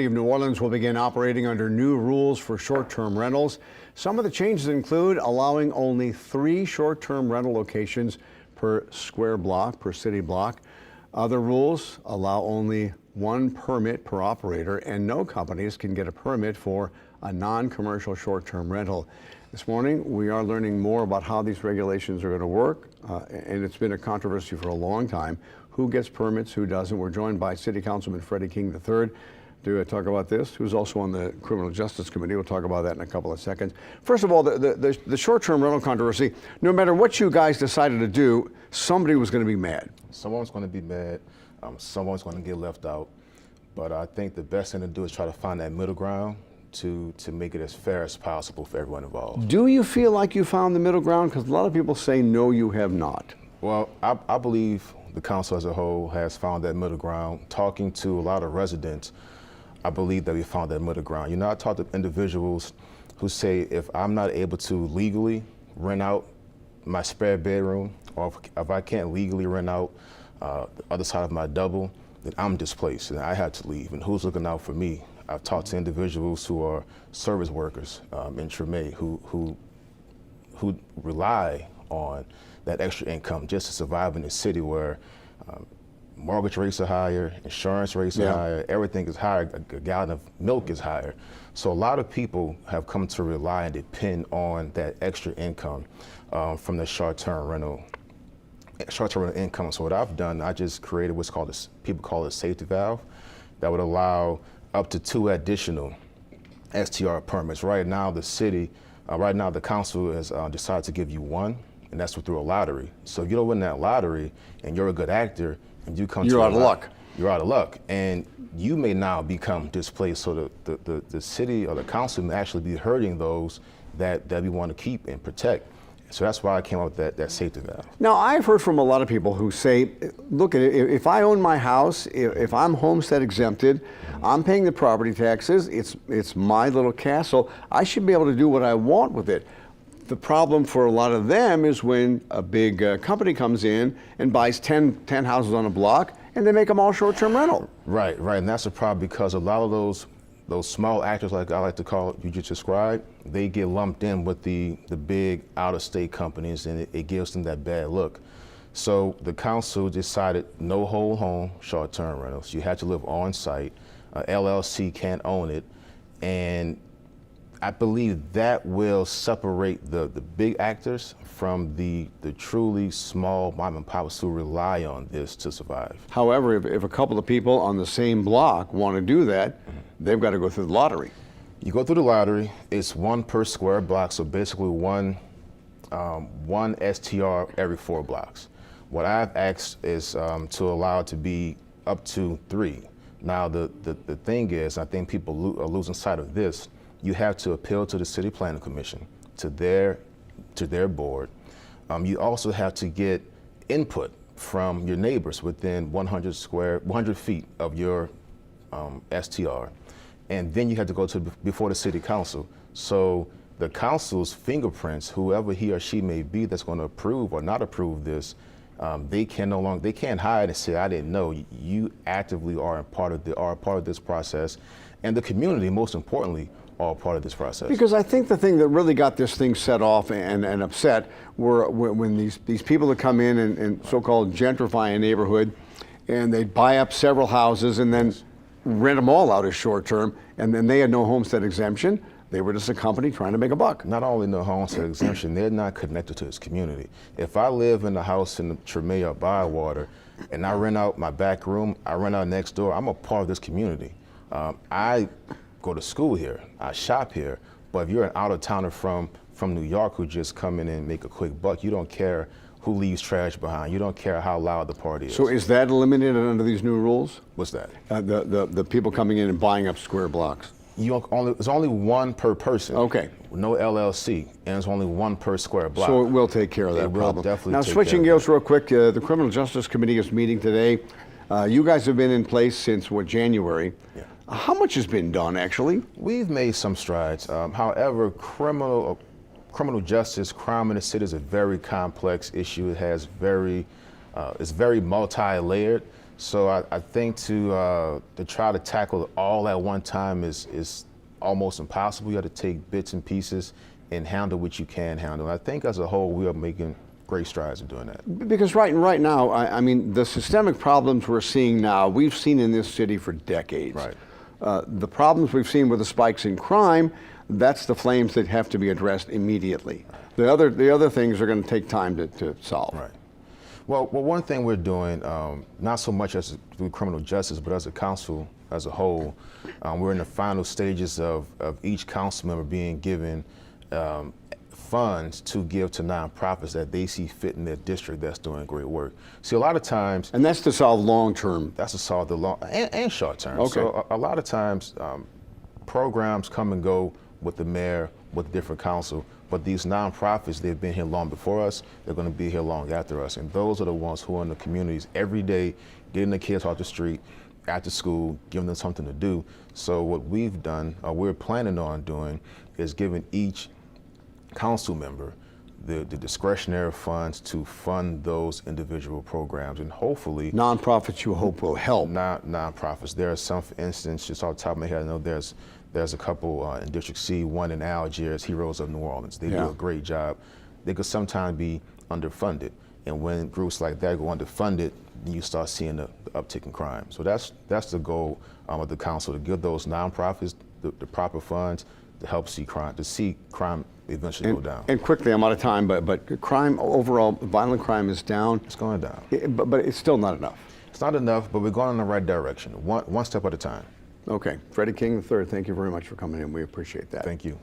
City of New Orleans will begin operating under new rules for short-term rentals. Some of the changes include allowing only 3 short-term rental locations per square block, per city block. Other rules allow only 1 permit per operator, and no companies can get a permit for a non-commercial short-term rental. This morning, we are learning more about how these regulations are going to work, and it's been a controversy for a long time. Who gets permits, who doesn't? We're joined by City Councilman Freddie King III to talk about this, who's also on the Criminal Justice Committee. We'll talk about that in a couple of seconds. First of all, the short-term rental controversy, no matter what you guys decided to do, somebody was going to be mad. Someone's going to be mad. Someone's going to get left out. But I think the best thing to do is try to find that middle ground to make it as fair as possible for everyone involved. Do you feel like you found the middle ground? Because a lot of people say, no, you have not. Well, I believe the council as a whole has found that middle ground. Talking to a lot of residents, I believe that we found that middle ground. You know, I talk to individuals who say, if I'm not able to legally rent out my spare bedroom, or if I can't legally rent out the other side of my double, then I'm displaced and I had to leave. And who's looking out for me? I've talked to individuals who are service workers in Treme who rely on that extra income just to survive in a city where mortgage rates are higher, insurance rates are higher, everything is higher, a gallon of milk is higher. So a lot of people have come to rely and depend on that extra income from the short-term rental income. So what I've done, I just created what's called people call it a safety valve that would allow up to 2 additional STR permits. Right now, the council has decided to give you 1, and that's through a lottery. So if you don't win that lottery and you're a good actor, and you come you're out of luck. You're out of luck, and you may now become displaced. So the city or the council may actually be hurting those that we want to keep and protect. So that's why I came up with that safety valve. Now, I've heard from a lot of people who say, look, if I own my house, if I'm homestead exempted, I'm paying the property taxes, it's my little castle, I should be able to do what I want with it. The problem for a lot of them is when a big company comes in and buys 10 houses on a block, and they make them all short-term rental. Right, and that's a problem because a lot of those small actors, like I like to call it, you just described, they get lumped in with the big out-of-state companies, and it gives them that bad look. So the council decided no whole home short-term rentals. You had to live on site. LLC can't own it, and I believe that will separate the big actors from the truly small mom and pops who rely on this to survive. However, if a couple of people on the same block want to do that, they've got to go through the lottery. You go through the lottery, it's 1 per square block, so basically one STR every 4 blocks. What I've asked is to allow it to be up to 3. Now the thing is, I think people are losing sight of this. You have to appeal to the City Planning Commission, to their board. You also have to get input from your neighbors within 100 feet of your STR. And then you have to go before the City Council. So the council's fingerprints, whoever he or she may be that's going to approve or not approve this, they can't hide and say, I didn't know. You actively are a part of this process, and the community, most importantly, all part of this process. Because I think the thing that really got this thing set off and upset were when these people that come in and so-called gentrify a neighborhood, and they buy up several houses and then rent them all out as short-term, and then they had no homestead exemption. They were just a company trying to make a buck. Not only no homestead exemption, they're not connected to this community. If I live in a house in the Treme or Bywater, and I rent out my back room, I rent out next door, I'm a part of this community. I go to school here, I shop here, but if you're an out-of-towner from New York who just come in and make a quick buck, you don't care who leaves trash behind. You don't care how loud the party is. So is that eliminated under these new rules? What's that? The people coming in and buying up square blocks. It's only 1 per person. Okay. No LLC, and it's only 1 per square block. So it will take care of that problem. Will definitely now, take switching care of gears real quick, the Criminal Justice Committee is meeting today. You guys have been in place since, January? Yeah. How much has been done, actually? We've made some strides. However, criminal justice, crime in the city is a very complex issue. It's very multi-layered. So I think to try to tackle all at one time is almost impossible. You have to take bits and pieces and handle what you can handle. And I think as a whole, we are making great strides in doing that. Because right now, I mean, the systemic problems we're seeing now, we've seen in this city for decades. Right. The problems we've seen with the spikes in crime, that's the flames that have to be addressed immediately. The other things are going to take time to solve. Right. Well, one thing we're doing, not so much as through criminal justice, but as a council as a whole, we're in the final stages of each council member being given funds to give to nonprofits that they see fit in their district that's doing great work. See, a lot of times, And that's to solve long-term. that's to solve the long and short term. Okay. So a lot of times, programs come and go with the mayor, with different council, but these nonprofits, they've been here long before us, they're going to be here long after us. And those are the ones who are in the communities every day, getting the kids off the street, after school, giving them something to do. So what we've done, or we're planning on doing, is giving each council member the discretionary funds to fund those individual programs, and hopefully Nonprofits you hope will help. nonprofits. There are some, for instance, just off the top of my head, I know there's a couple in District C, one in Algiers, Heroes of New Orleans. They do Yeah. a great job. They could sometimes be underfunded, and when groups like that go underfunded, then you start seeing the uptick in crime. So that's the goal of the council, to give those nonprofits the proper funds to help see crime eventually go down. And quickly, I'm out of time, but crime overall, violent crime is down. It's going down. But it's still not enough. It's not enough, but we're going in the right direction, one step at a time. Okay, Freddie King III, thank you very much for coming in. We appreciate that. Thank you.